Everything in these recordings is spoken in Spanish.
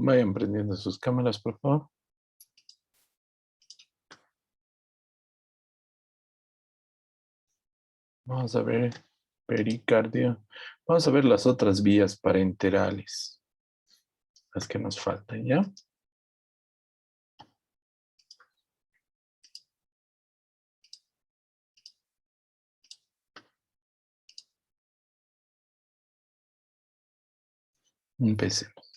Vayan prendiendo sus cámaras, por favor. Vamos a ver pericardio. Vamos a ver las otras vías parenterales, las que nos faltan, ¿ya? Empecemos.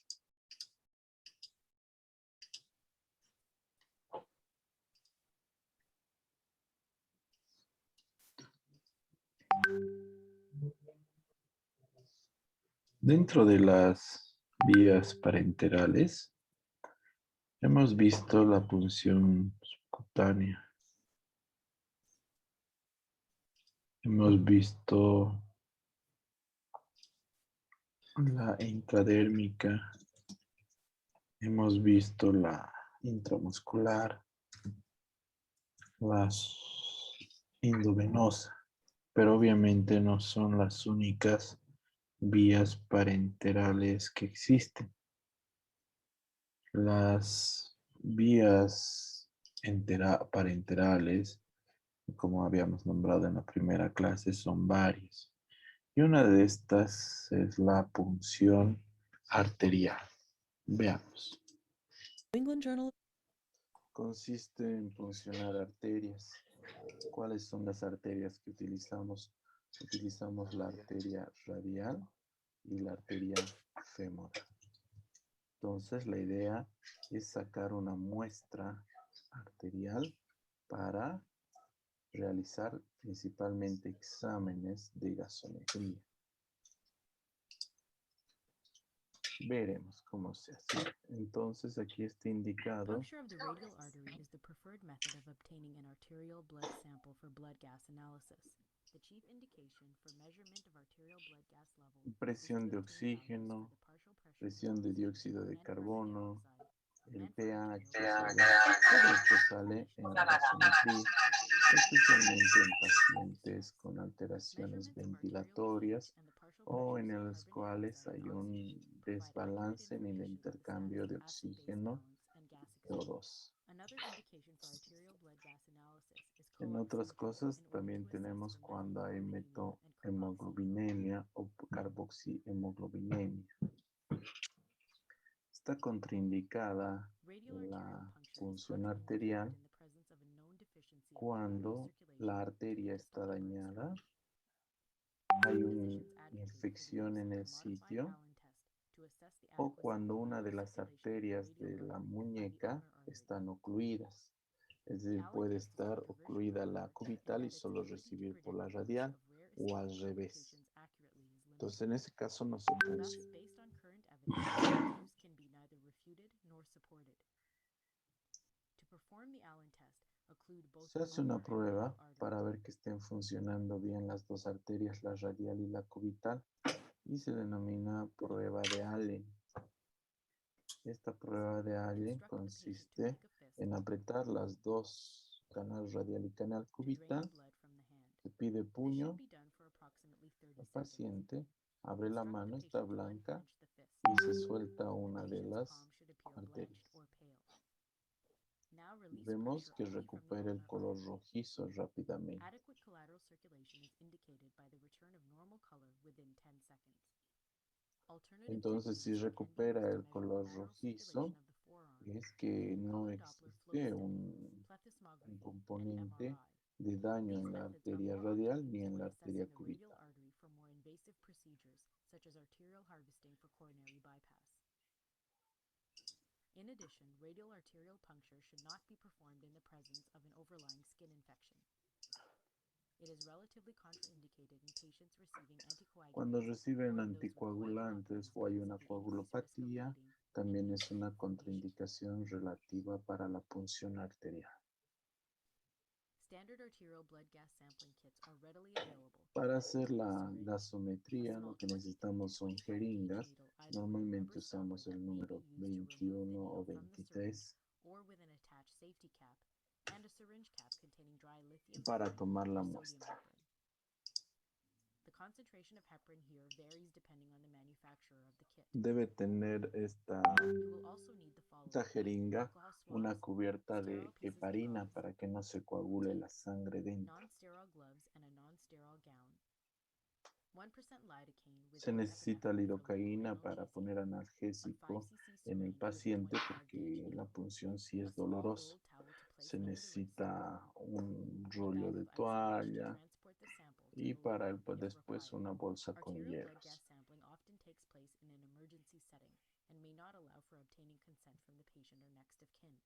Dentro de las vías parenterales, hemos visto la punción subcutánea. Hemos visto la intradérmica. Hemos visto la intramuscular, la endovenosa, pero obviamente no son las únicas vías parenterales que existen. Las vías parenterales, como habíamos nombrado en la primera clase, son varias. Y una de estas es la punción arterial. Veamos. Consiste en puncionar arterias. ¿Cuáles son las arterias que utilizamos? Utilizamos la arteria radial y la arteria femoral. Entonces, la idea es sacar una muestra arterial para realizar principalmente exámenes de gasometría. Veremos cómo se hace. Entonces, aquí está indicado. Puncture of the radial artery is the preferred method of obtaining an arterial blood sample for blood gas analysis. The chief indication for measurement of arterial blood gas level Presión de oxígeno, presión de dióxido de carbono, el pH, todo esto sale en la gasometría, especialmente en pacientes con alteraciones ventilatorias o en los cuales hay un desbalance en el intercambio de oxígeno y CO2. En otras cosas también tenemos cuando hay hemoglobinemia o carboxihemoglobinemia. Está contraindicada la punción arterial cuando la arteria está dañada, hay una infección en el sitio o cuando una de las arterias de la muñeca están ocluidas. Es decir, puede estar ocluida la cubital y solo recibir por la radial o al revés. Entonces, en ese caso no se funciona. Se hace una prueba para ver que estén funcionando bien las dos arterias, la radial y la cubital, y se denomina prueba de Allen. Esta prueba de Allen consiste en apretar las dos, canal radial y canal cubital. Se pide puño. El paciente abre la mano, está blanca, y se suelta una de las arterias. Vemos que recupera el color rojizo rápidamente. Entonces, si recupera el color rojizo, es que no existe un componente de daño en la arteria radial ni en la arteria cubital. In addition, radial arterial puncture should not be performed in the presence of an overlying skin infection. It is relatively contraindicated in patients receiving anticoagulants. Cuando reciben anticoagulantes o hay una coagulopatía, también es una contraindicación relativa para la punción arterial. Para hacer la gasometría, lo que necesitamos son jeringas. Normalmente usamos el número 21 o 23 para tomar la muestra. The concentration of heparin here varies depending on the manufacturer of the kit. debe tener esta You will also need the following: jeringa, alcohol una swabs, cubierta sterile de pieces of heparina gauze, para que no se coagule la sangre dentro. non-sterile gloves, and a non-sterile gown. 1% lidocaine with Se 1 necesita epinephrine for local lidocaína para analgesia. poner A analgésico 5 cc en el syringe with a paciente 25 porque gauge la needle. punción sí A es small dolorosa. rolled towel to place Se under the wrist. necesita un A rollo bag de of ice ash to toalla transport the sample to y the para lab if después required. una bolsa con Arterial blood gas hielos. sampling often takes place in an emergency setting and may not allow for obtaining consent from the patient or next of kin.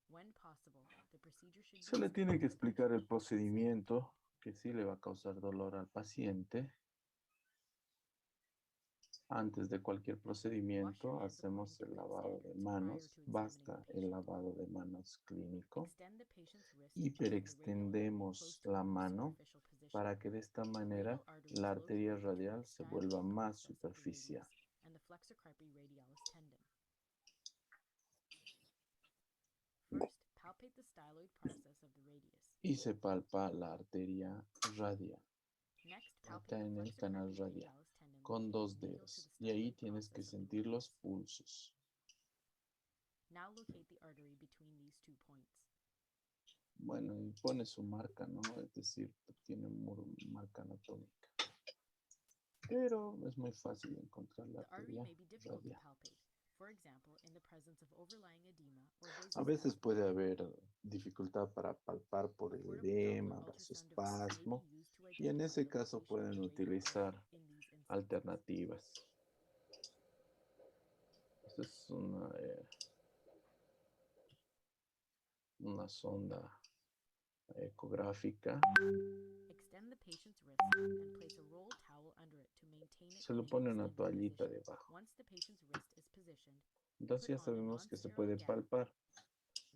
When possible, the procedure should be Se le tiene performed que with the explicar patient el in close procedimiento, que sí le va a causar dolor al paciente. Antes de cualquier procedimiento hacemos el lavado de manos. Basta el lavado de manos clínico. Extend the patient's wrist to bring the radial artery Hiperextendemos close to la the mano superficial position. para que de esta manera Radial artery la flows arteria blood between radial the se styloid vuelva más process of the superficial. radius and the flexocarpi radialis tendon. First, palpate the styloid process of the radius. Y se palpa la arteria radial. Next, Acá palpate en the el canal flexocarpi radial radialis tendon con located 2 medial to dedos. the Y ahí styloid tienes que process of the sentir los radius. pulsos. Now locate the artery between these 2 points. Bueno, y pone su marca, ¿no? Es decir, tiene marca anatómica. Pero es muy fácil encontrar la The artery arteria may be difficult to radial. palpate, for example, in the presence of overlying edema or A veces vasospasm. puede haber dificultad para palpar por el Portable edema, Doppler ultrasound device may vasospasmo, be used to y en identify ese the caso location pueden of the radial utilizar artery in these instances. alternativas. Esta es una sonda ecográfica. Extend the patient's wrist and place a rolled towel under it to maintain it Se in lo an pone una extended toallita position. debajo. Once the patient's wrist is positioned, Entonces ya put on a sabemos que se non-sterile puede gown palpar.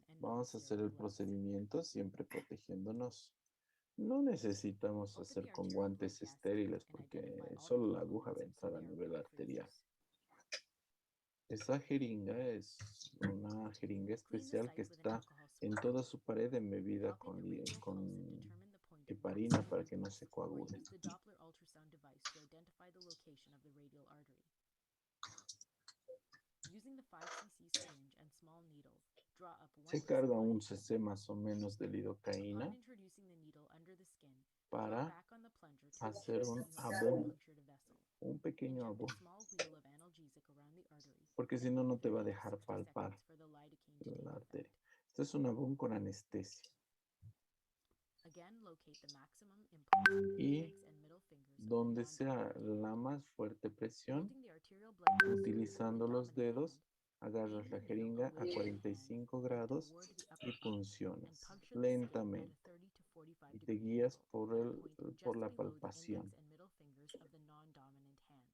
and Vamos a hacer non-sterile el gloves. procedimiento siempre protegiéndonos. No necesitamos Open hacer the con arterial blood guantes gas estériles tank and porque identify all solo the la aguja va a components so entrar a they are nivel ready for arterial. use. Esa jeringa es una jeringa Clean the especial site que with an está alcohol en swab. toda su pared embebida Palpate the radial con pulse and determine the point of heparina maximum para que no impulse, se or coagule. use the Doppler ultrasound device to identify the location of the radial artery. Using the 5 cc syringe and small needle, draw up 1 Se piece of carga blood. un cc más o menos de Upon lidocaína introducing the needle under the skin, draw para back on the plunger to hacer ensure un that you have not abón, punctured a vessel. un pequeño Inject a abón, small wheel of analgesic around the artery, porque si and no, no leave te the va a needle dejar 60 palpar seconds for the lidocaine to take la effect. arteria. Este es un abón con anestesia. Again, locate the maximum impulse with the Y index and middle fingers of the donde sea non-dominant la hand. más fuerte presión, Holding the arterial blood gas syringe with utilizando the los dominant dedos, hand, agarras aim la the needle jeringa a away from the hand 45 and grados toward the y upper arm, and puncionas puncture the skin at a lentamente. 30 to 45 Y te degree guías angle por, at a point por just la below the palpación. index and middle fingers of the non-dominant hand.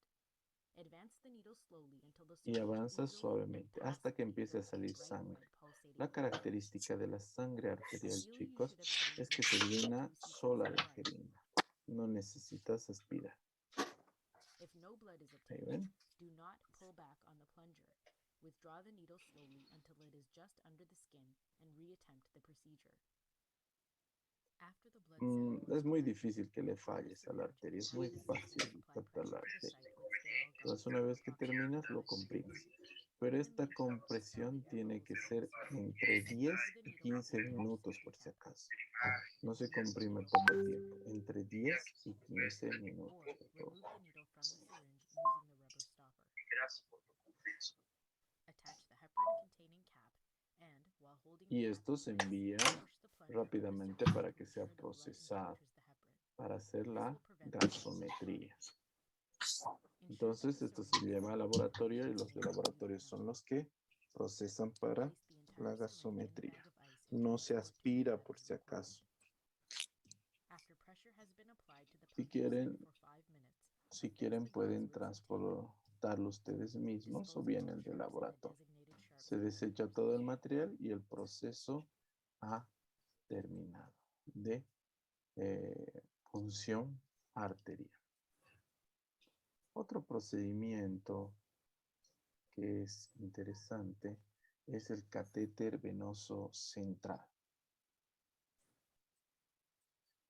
Advance the needle slowly until the Y syringe avanzas easily suavemente and hasta que passively empiece a evokes salir bright sangre. red pulsating La blood. característica de la sangre arterial, Ideally, you chicos, should obtain es que no se more than llena 2 cc's sola of la blood. jeringa. No necesitas aspirar. If no blood is Ahí obtained, ven. do not pull back on the plunger. Withdraw the needle slowly until it is just under the skin and reattempt the procedure. After the blood sample Es muy collected, difícil que le open the falles a la syringe arteria. Es and muy use fácil to apply captar la pressure to the arteria. site with sterile gauze. Entonces, una vez que terminas, lo comprimes. Pero esta compresión tiene que ser entre 10 y 15 minutos, por si acaso. No se comprime poco tiempo. Entre 10 y 15 minutos, Or por favor. remove the needle from the syringe using the rubber stopper. Attach the heparin containing cap and, while holding the Y cap esto in se place, envía push the plunger on the rápidamente syringe para to que sea ensure the blood procesado, encounters the heparin. para hacer This la will prevent the blood from gasometría. clotting. Entonces, esto se lleva al laboratorio y los de laboratorio son los que procesan para Place the entire la syringe in the gasometría. bag of ice and No se transport to the aspira lab por as si required. acaso. After pressure has been applied to the Si puncture quieren, site for 5 minutes, si affix quieren the gauze pueden with some tape. transportarlo ustedes mismos o Dispose of bien all el de sharps in the laboratorio. designated sharp Se spot. desecha todo el material y el proceso ha terminado de punción arterial. Otro procedimiento que es interesante es el catéter venoso central.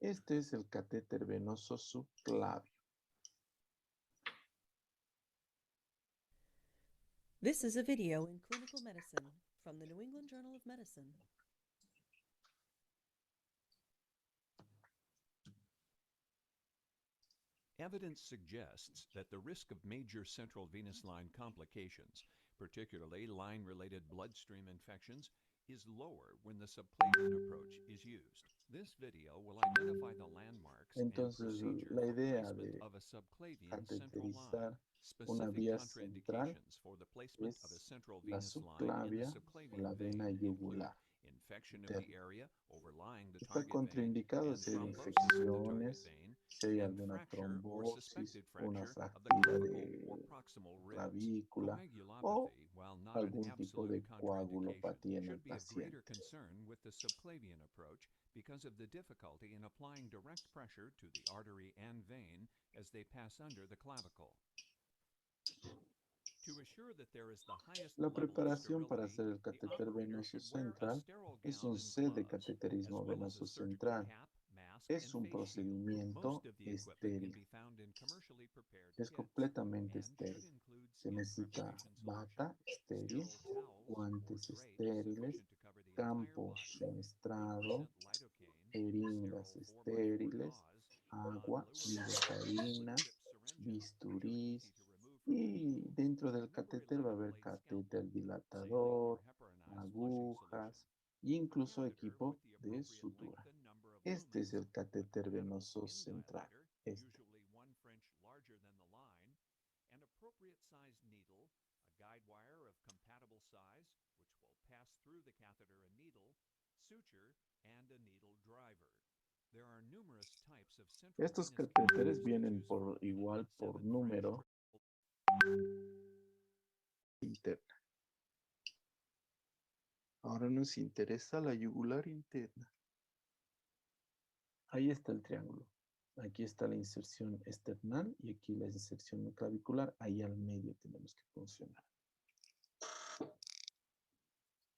Este es el catéter venoso subclavio. This is a video in clinical medicine from the New England Journal of Medicine. Evidence suggests that the risk of major central venous line complications, particularly line-related bloodstream infections, is lower when the subclavian approach is used. This video will identify the landmarks and Entonces, procedure la for idea placement de of a subclavian central line. cateterizar una Specific vía central contraindications for the placement of a es central la venous line in the subclavia o subclavian la vein vena include yugular infection of the interna. area overlying the Está target vein contraindicado and si hay thrombosis of the target infecciones, vein, si hay and alguna fracture or trombosis, suspected una fracture of the fractura clavicle or de proximal ribs. clavícula o Coagulopathy, while not an algún tipo absolute de contraindication, coagulopatía en el should be of greater paciente. concern with the subclavian approach because of the difficulty in applying direct pressure to the artery and vein as they pass under the clavicle. To assure that there is the highest La level of preparación para sterility, hacer el the catéter operator venoso should wear a central sterile es gown un and set de gloves, as cateterismo well as a venoso surgical central. cap, mask, Es and un face shield. procedimiento Most of the equipment can estéril. be found in commercially prepared Es kits completamente and should estéril. include Se skin necesita preparation solution, bata estéril, sterile towels guantes or drapes estériles, sufficient to cover the entire campo body, fenestrado, 8% lidocaine, jeringas sterile 4x4 estériles, gauze, agua, non-fluoridated lidocaína, wood-chip syringes, which are bisturís, easy to remove from the y tube, dentro a del number catéter va a 11 haber blade catéter scalpel, saline or dilatador, heparinized flushing agujas solution, e incluso catheter equipo with the de appropriate sutura. length and number of Este es el lumens, a catéter compatible venoso skin central. dilator, Este. usually 1 French larger than the line, an appropriate sized needle, a guide wire of compatible size, which will pass through the catheter and needle, suture, and a needle driver. There are numerous types of central Estos venous catéteres catheters to vienen choose from, por igual from por 7 número interna. Ahora nos interesa la yugular interna. Ahí está el triángulo. Aquí está la inserción esternal y aquí la inserción clavicular. Ahí al medio tenemos que puncionar.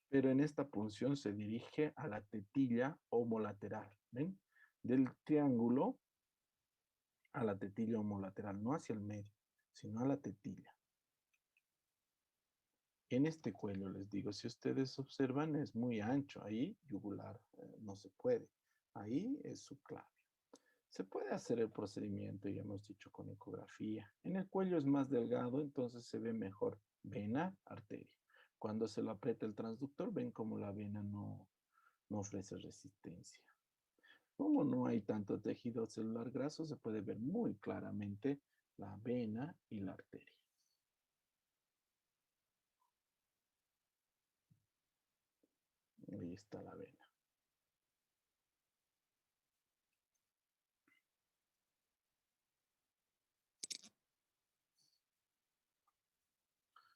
Pero en esta punción se dirige a la tetilla homolateral. ¿Ven? Del triángulo a la tetilla homolateral, no hacia el medio, sino a la tetilla. En este cuello, les digo, si ustedes observan, es muy ancho. Ahí, yugular, no se puede. Ahí es subclavia. Se puede hacer el procedimiento, ya hemos dicho, con ecografía. En el cuello es más delgado, entonces se ve mejor vena, arteria. Cuando se lo aprieta el transductor, ven como la vena no ofrece resistencia. Como no hay tanto tejido celular graso, se puede ver muy claramente la vena y la arteria. Ahí está la vena.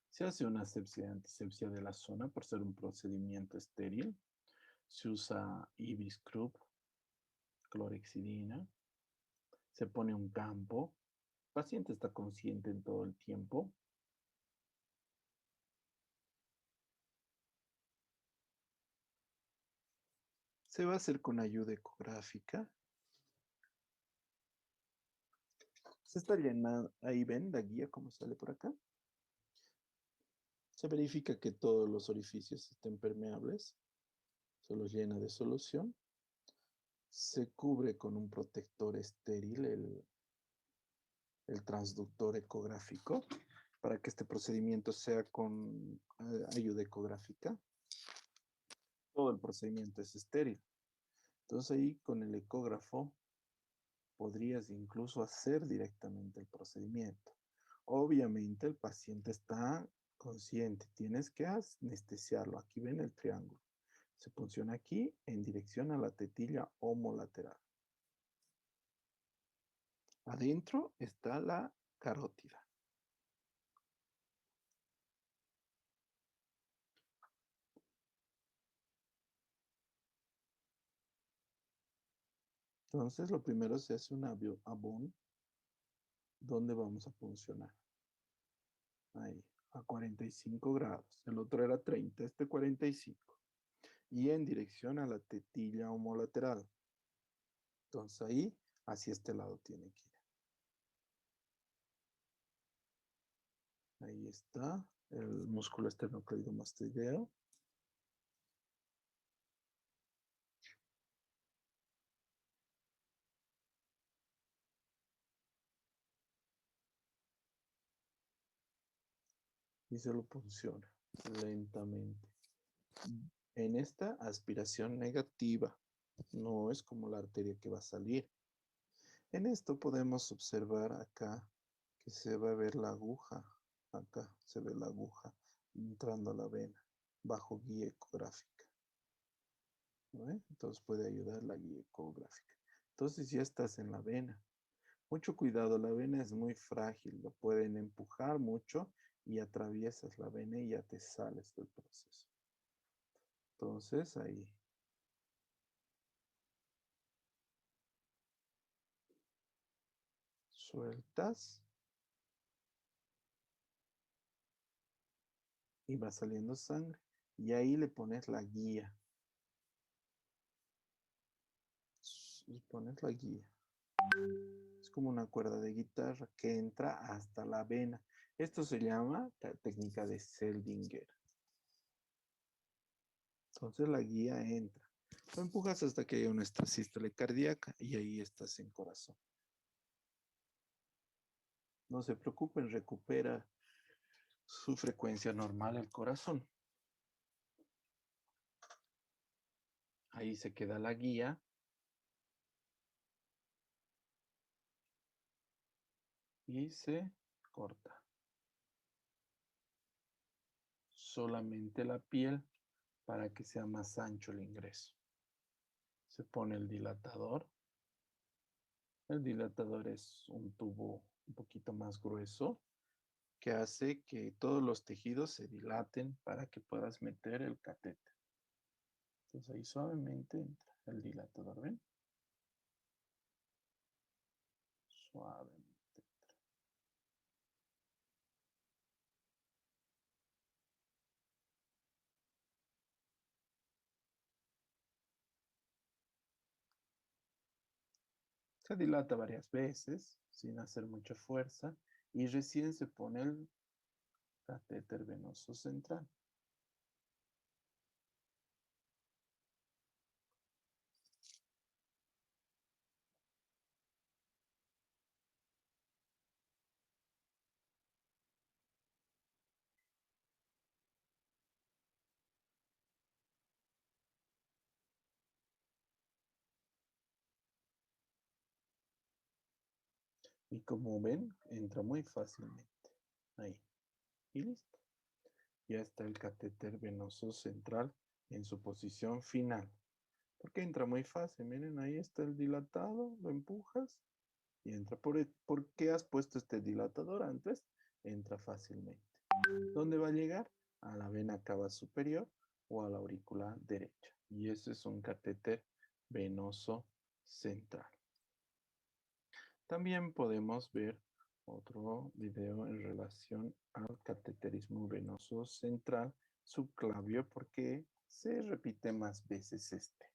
Se hace una asepsia y antisepsia de la zona por ser un procedimiento estéril. Se usa Ibiscrub, clorexidina. Se pone un campo. El paciente está consciente en todo el tiempo. Se va a hacer con ayuda ecográfica. Se está llenando, ahí ven la guía como sale por acá. Se verifica que todos los orificios estén permeables. Se los llena de solución. Se cubre con un protector estéril el transductor ecográfico para que este procedimiento sea con ayuda ecográfica. Todo el procedimiento es estéril. Entonces ahí con el ecógrafo podrías incluso hacer directamente el procedimiento. Obviamente el paciente está consciente, tienes que anestesiarlo. Aquí ven el triángulo. Se funciona aquí en dirección a la tetilla homolateral. Adentro está la carótida. Entonces, lo primero se hace un abón donde vamos a puncionar. Ahí, a 45 grados. El otro era 30, este 45. Y en dirección a la tetilla homolateral. Entonces ahí, hacia este lado tiene que ir. Ahí está. el músculo esternocleidomastoideo. Y se lo funciona lentamente. En esta aspiración negativa, no es como la arteria que va a salir. En esto podemos observar acá que se va a ver la aguja. Acá se ve la aguja entrando a la vena bajo guía ecográfica. ¿No ve? Entonces puede ayudar la guía ecográfica. Entonces ya estás en la vena. Mucho cuidado, la vena es muy frágil, lo pueden empujar mucho y atraviesas la vena y ya te sales del proceso. Entonces ahí. Sueltas y va saliendo sangre. Y ahí le pones la guía. Pones la guía. Es como una cuerda de guitarra que entra hasta la vena. Esto se llama la técnica de Seldinger. Entonces la guía entra. Lo empujas hasta que haya una sístole cardíaca y ahí estás en corazón. No se preocupen, recupera su frecuencia normal el corazón. Ahí se queda la guía. Y se corta. Solamente la piel para que sea más ancho el ingreso. Se pone el dilatador. El dilatador es un tubo un poquito más grueso que hace que todos los tejidos se dilaten para que puedas meter el catéter. Entonces ahí suavemente entra el dilatador, ¿ven? Suavemente. Se dilata varias veces sin hacer mucha fuerza y recién se pone el catéter venoso central. Y como ven, entra muy fácilmente. Ahí. Y listo. Ya está el catéter venoso central en su posición final. Porque entra muy fácil. Miren, ahí está el dilatado. Lo empujas y entra. ¿Por qué has puesto este dilatador antes? Entra fácilmente. ¿Dónde va a llegar? A la vena cava superior o a la aurícula derecha. Y ese es un catéter venoso central. También podemos ver otro video en relación al cateterismo venoso central subclavio porque se repite más veces este.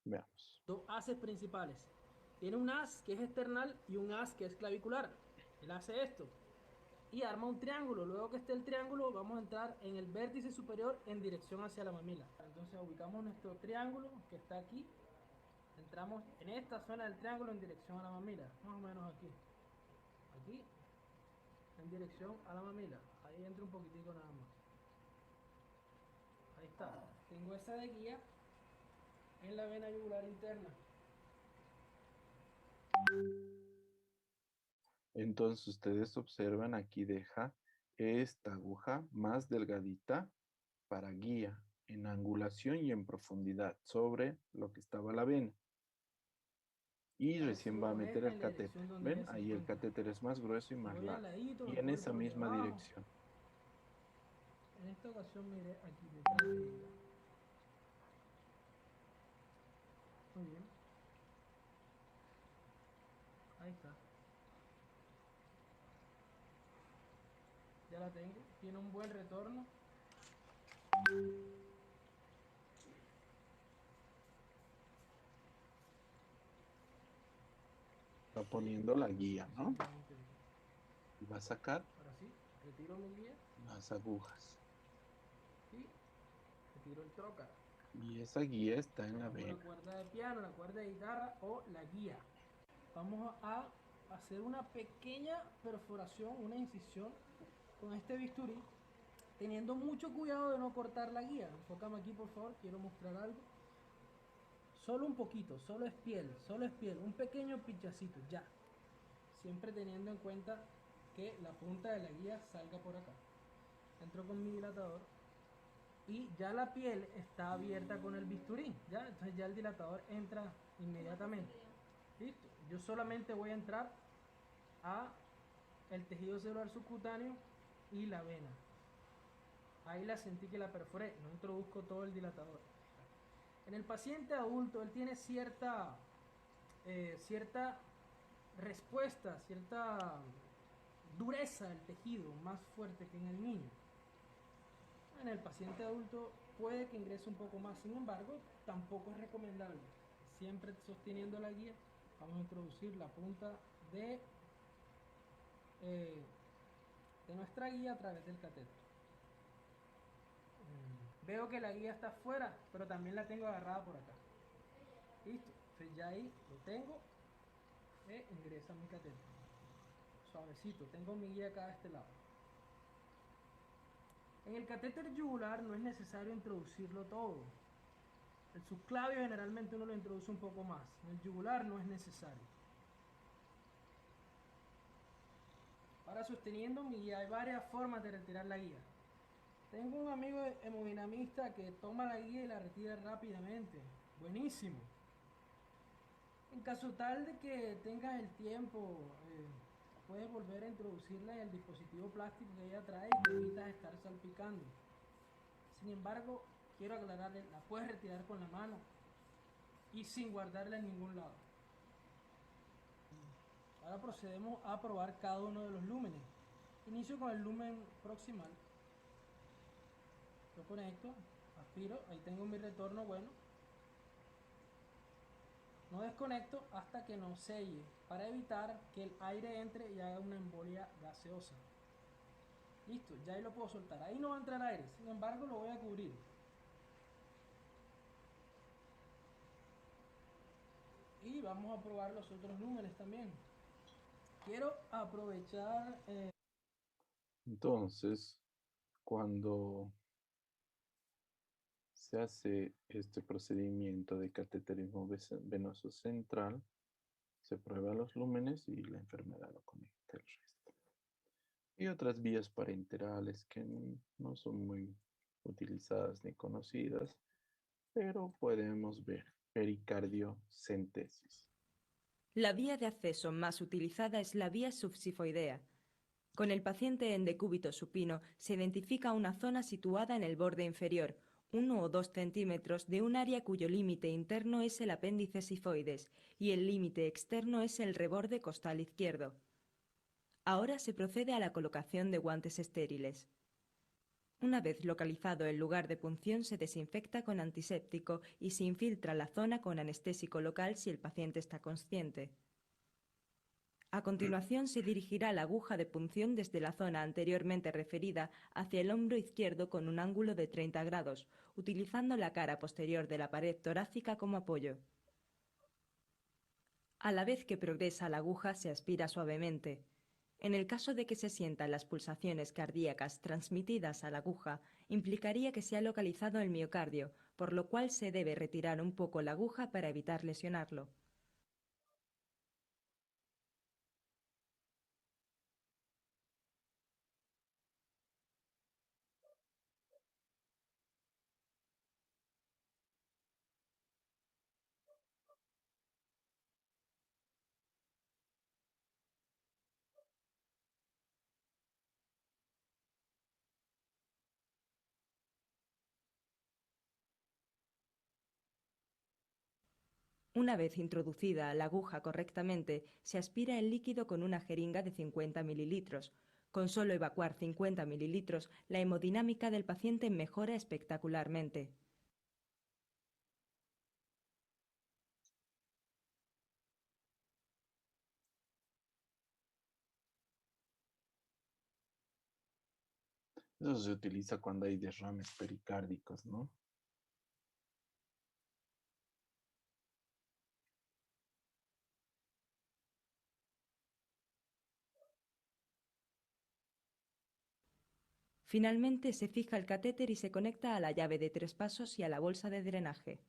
Veamos. Dos haces principales. Tiene un haz que es external y un haz que es clavicular. Él hace esto y arma un triángulo. Luego que esté el triángulo, vamos a entrar en el vértice superior en dirección hacia la mamila. Entonces ubicamos nuestro triángulo que está aquí. Entramos en esta zona del triángulo en dirección a la mamila. Más o menos aquí. Aquí, en dirección a la mamila. Ahí entra un poquitico nada más. Ahí está. Tengo esa de guía en la vena yugular interna. Entonces ustedes observan aquí deja esta aguja más delgadita para guía en angulación y en profundidad sobre lo que estaba la vena. Y recién va a meter el catéter. ¿Ven? Ahí el catéter es más grueso y más largo. Y en esa misma dirección. En esta ocasión miré aquí detrás de ella. Muy bien. Ahí está. Ya la tengo. Tiene un buen retorno. Está poniendo la guía, ¿no? Exactamente bien. Y va a sacar Ahora sí, Retiro mi guía las agujas. y retiro el trocar. Y esa guía está en la Tomo la vena. cuerda de piano, la cuerda de guitarra o la guía. Vamos a hacer una pequeña perforación, una incisión con este bisturí, teniendo mucho cuidado de no cortar la guía. Enfócame aquí, por favor, quiero mostrar algo. Solo un poquito, solo es piel, un pequeño pinchacito, ya. Siempre teniendo en cuenta que la punta de la guía salga por acá. Entro con mi dilatador y ya la piel está abierta con el bisturí, ya. Entonces ya el dilatador entra inmediatamente. Listo. Yo solamente voy a entrar a el tejido celular subcutáneo y la vena. Ahí la sentí que la perforé, no introduzco todo el dilatador. En el paciente adulto, él tiene cierta respuesta, cierta dureza del tejido, más fuerte que en el niño. En el paciente adulto puede que ingrese un poco más, sin embargo, tampoco es recomendable. Siempre sosteniendo la guía, vamos a introducir la punta de nuestra guía a través del catéter. Veo que la guía está afuera, pero también la tengo agarrada por acá. Listo, entonces ya ahí lo tengo e ingresa mi catéter. Suavecito, tengo mi guía acá de este lado. En el catéter yugular no es necesario introducirlo todo. El subclavio generalmente uno lo introduce un poco más. En el yugular no es necesario. Ahora, sosteniendo mi guía, hay varias formas de retirar la guía. Tengo un amigo hemodinamista que toma la guía y la retira rápidamente. Buenísimo. En caso tal de que tengas el tiempo, puedes volver a introducirla en el dispositivo plástico que ella trae y te evitas estar salpicando. Sin embargo, quiero aclararle, la puedes retirar con la mano y sin guardarla en ningún lado. Ahora procedemos a probar cada uno de los lúmenes. Inicio con el lumen proximal. Lo conecto, aspiro, ahí tengo mi retorno bueno. No desconecto hasta que no selle, para evitar que el aire entre y haga una embolia gaseosa. Listo, ya ahí lo puedo soltar. Ahí no va a entrar aire, sin embargo lo voy a cubrir. Y vamos a probar los otros lúmenes también. Quiero aprovechar... Entonces, cuando se hace este procedimiento de cateterismo venoso central, se prueba los lúmenes y la enfermera lo conecta el resto. Y otras vías parenterales que no son muy utilizadas ni conocidas, pero podemos ver pericardiocentesis. La vía de acceso más utilizada es la vía subsifoidea. Con el paciente en decúbito supino se identifica una zona situada en el borde inferior, 1 o 2 centímetros, de un área cuyo límite interno es el apéndice sifoides y el límite externo es el reborde costal izquierdo. Ahora se procede a la colocación de guantes estériles. Una vez localizado el lugar de punción, se desinfecta con antiséptico y se infiltra la zona con anestésico local si el paciente está consciente. A continuación se dirigirá la aguja de punción desde la zona anteriormente referida hacia el hombro izquierdo con un ángulo de 30 grados, utilizando la cara posterior de la pared torácica como apoyo. A la vez que progresa la aguja se aspira suavemente. En el caso de que se sientan las pulsaciones cardíacas transmitidas a la aguja, implicaría que se ha localizado el miocardio, por lo cual se debe retirar un poco la aguja para evitar lesionarlo. Una vez introducida la aguja correctamente, se aspira el líquido con una jeringa de 50 mililitros. Con solo evacuar 50 mililitros, la hemodinámica del paciente mejora espectacularmente. Eso se utiliza cuando hay derrames pericárdicos, ¿no? Finalmente se fija el catéter y se conecta a la llave de 3 pasos y a la bolsa de drenaje.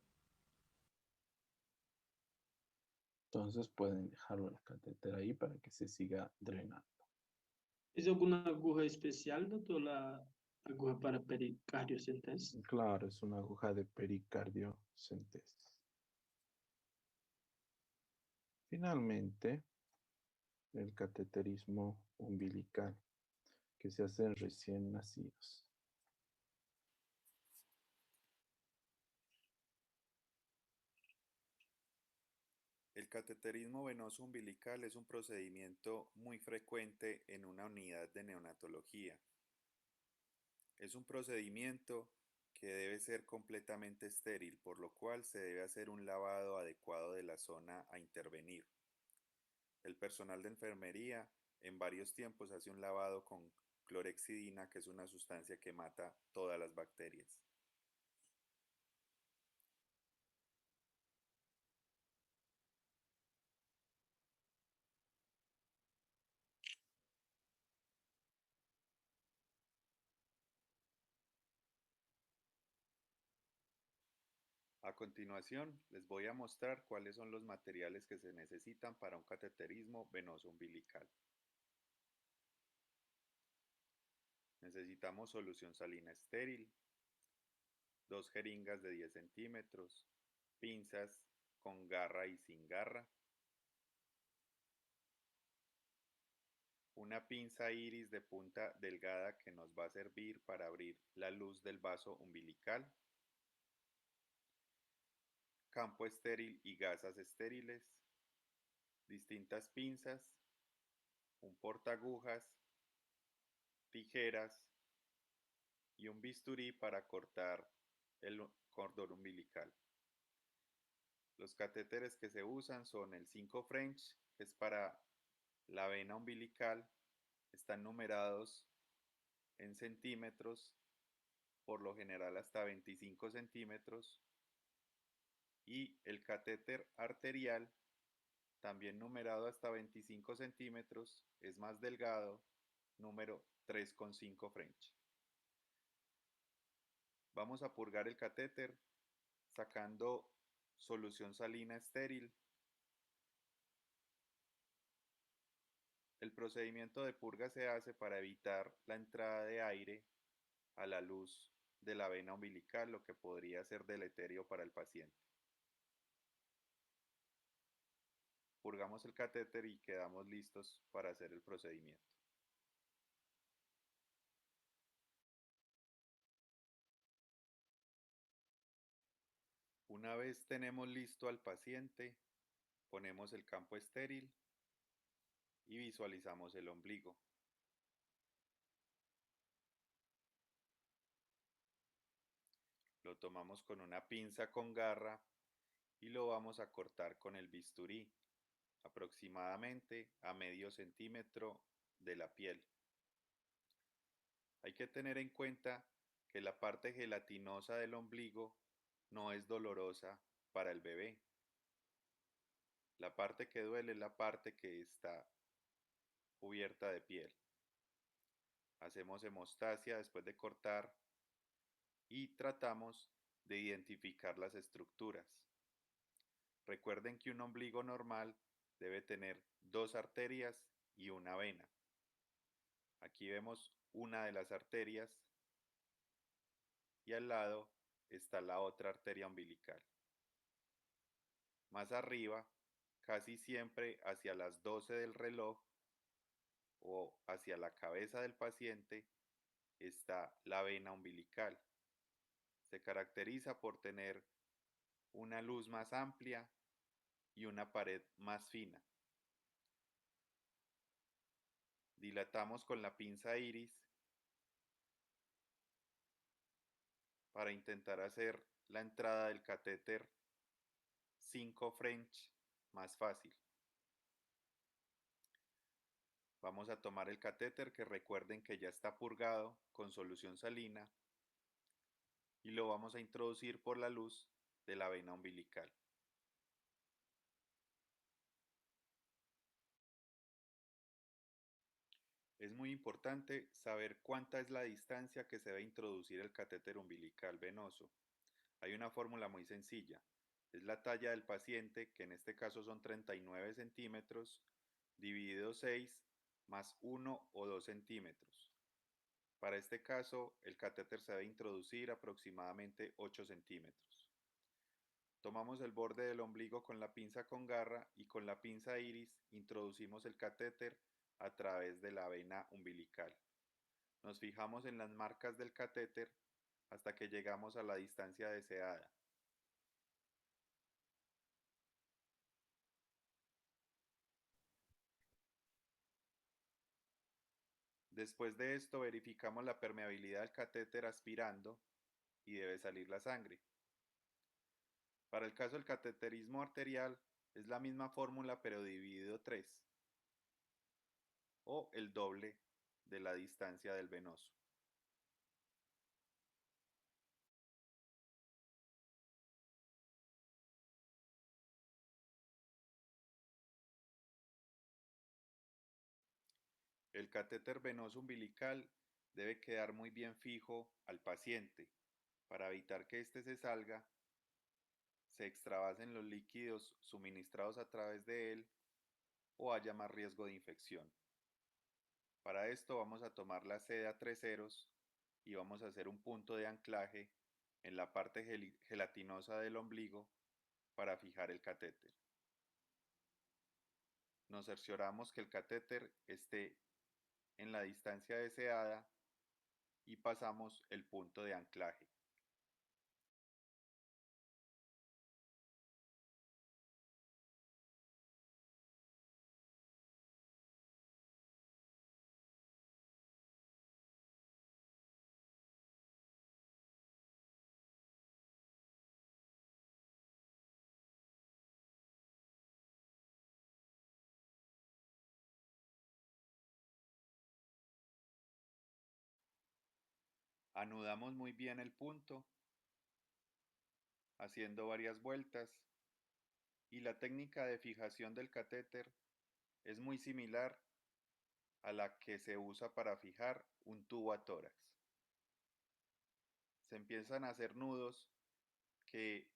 Entonces pueden dejarlo el catéter ahí para que se siga drenando. ¿Es alguna aguja especial, doctor, la aguja para pericardiocentesis? Claro, es una aguja de pericardiocentesis. Finalmente, el cateterismo umbilical, que se hace en recién nacidos. El cateterismo venoso umbilical es un procedimiento muy frecuente en una unidad de neonatología. Es un procedimiento que debe ser completamente estéril, por lo cual se debe hacer un lavado adecuado de la zona a intervenir. El personal de enfermería en varios tiempos hace un lavado con clorexidina, que es una sustancia que mata todas las bacterias. A continuación, les voy a mostrar cuáles son los materiales que se necesitan para un cateterismo venoso umbilical. Necesitamos solución salina estéril, 2 jeringas de 10 centímetros, pinzas con garra y sin garra, una pinza iris de punta delgada que nos va a servir para abrir la luz del vaso umbilical, campo estéril y gasas estériles, distintas pinzas, un portaagujas, tijeras y un bisturí para cortar el cordón umbilical. Los catéteres que se usan son el 5 French, que es para la vena umbilical, están numerados en centímetros, por lo general hasta 25 centímetros, y el catéter arterial, también numerado hasta 25 centímetros, es más delgado, número 3,5 French. Vamos a purgar el catéter sacando solución salina estéril. El procedimiento de purga se hace para evitar la entrada de aire a la luz de la vena umbilical, lo que podría ser deleterio para el paciente. Purgamos el catéter y quedamos listos para hacer el procedimiento. Una vez tenemos listo al paciente, ponemos el campo estéril y visualizamos el ombligo. Lo tomamos con una pinza con garra y lo vamos a cortar con el bisturí, aproximadamente a medio centímetro de la piel. Hay que tener en cuenta que la parte gelatinosa del ombligo no es dolorosa para el bebé. La parte que duele es la parte que está cubierta de piel. Hacemos hemostasia después de cortar y tratamos de identificar las estructuras. Recuerden que un ombligo normal debe tener 2 arterias y una vena. Aquí vemos una de las arterias y al lado está la otra arteria umbilical. Más arriba, casi siempre hacia las 12 del reloj o hacia la cabeza del paciente, está la vena umbilical. Se caracteriza por tener una luz más amplia y una pared más fina. Dilatamos con la pinza iris para intentar hacer la entrada del catéter 5 French más fácil. Vamos a tomar el catéter, que recuerden que ya está purgado con solución salina, y lo vamos a introducir por la luz de la vena umbilical. Es muy importante saber cuánta es la distancia que se debe introducir el catéter umbilical venoso. Hay una fórmula muy sencilla. Es la talla del paciente, que en este caso son 39 centímetros, dividido 6 más 1 o 2 centímetros. Para este caso, el catéter se debe introducir aproximadamente 8 centímetros. Tomamos el borde del ombligo con la pinza con garra y con la pinza iris introducimos el catéter a través de la vena umbilical. Nos fijamos en las marcas del catéter hasta que llegamos a la distancia deseada. Después de esto verificamos la permeabilidad del catéter aspirando y debe salir la sangre. Para el caso del cateterismo arterial es la misma fórmula pero dividido 3 o el doble de la distancia del venoso. El catéter venoso umbilical debe quedar muy bien fijo al paciente para evitar que éste se salga, se extravasen los líquidos suministrados a través de él o haya más riesgo de infección. Para esto vamos a tomar la seda 3 ceros y vamos a hacer un punto de anclaje en la parte gelatinosa del ombligo para fijar el catéter. Nos cercioramos que el catéter esté en la distancia deseada y pasamos el punto de anclaje. Anudamos muy bien el punto, haciendo varias vueltas, y la técnica de fijación del catéter es muy similar a la que se usa para fijar un tubo a tórax. Se empiezan a hacer nudos que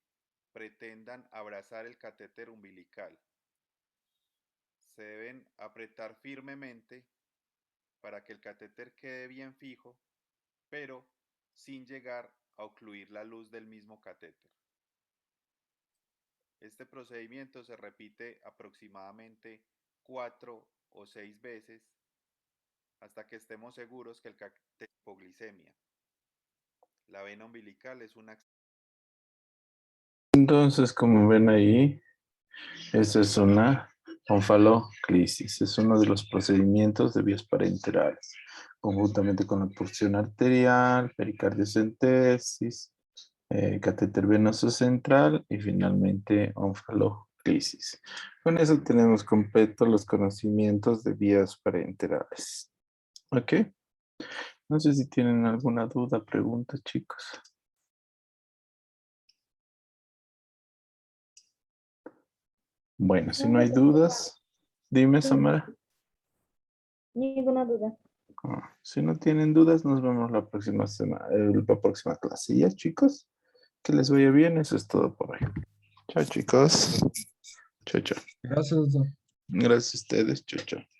pretendan abrazar el catéter umbilical. Se deben apretar firmemente para que el catéter quede bien fijo, pero sin llegar a ocluir la luz del mismo catéter. Este procedimiento se repite aproximadamente 4 o 6 veces hasta que estemos seguros que el catéter tiene hipoglicemia. La vena umbilical es una... Entonces, como ven ahí, esa es una onfaloclisis. Es uno de los procedimientos de vías parenterales, conjuntamente con la porción arterial, pericardiocentesis, catéter venoso central y finalmente onfaloclisis. Con eso tenemos completos los conocimientos de vías parenterales. ¿Ok? No sé si tienen alguna duda, pregunta, chicos. Bueno, si no hay dudas, dime, Samara. Ninguna duda. Si no tienen dudas, nos vemos la próxima semana, la próxima clase. Ya, chicos, que les vaya bien. Eso es todo por hoy. Chao, chicos. Chao, chao. Gracias, doctor. Gracias a ustedes. Chao, chao.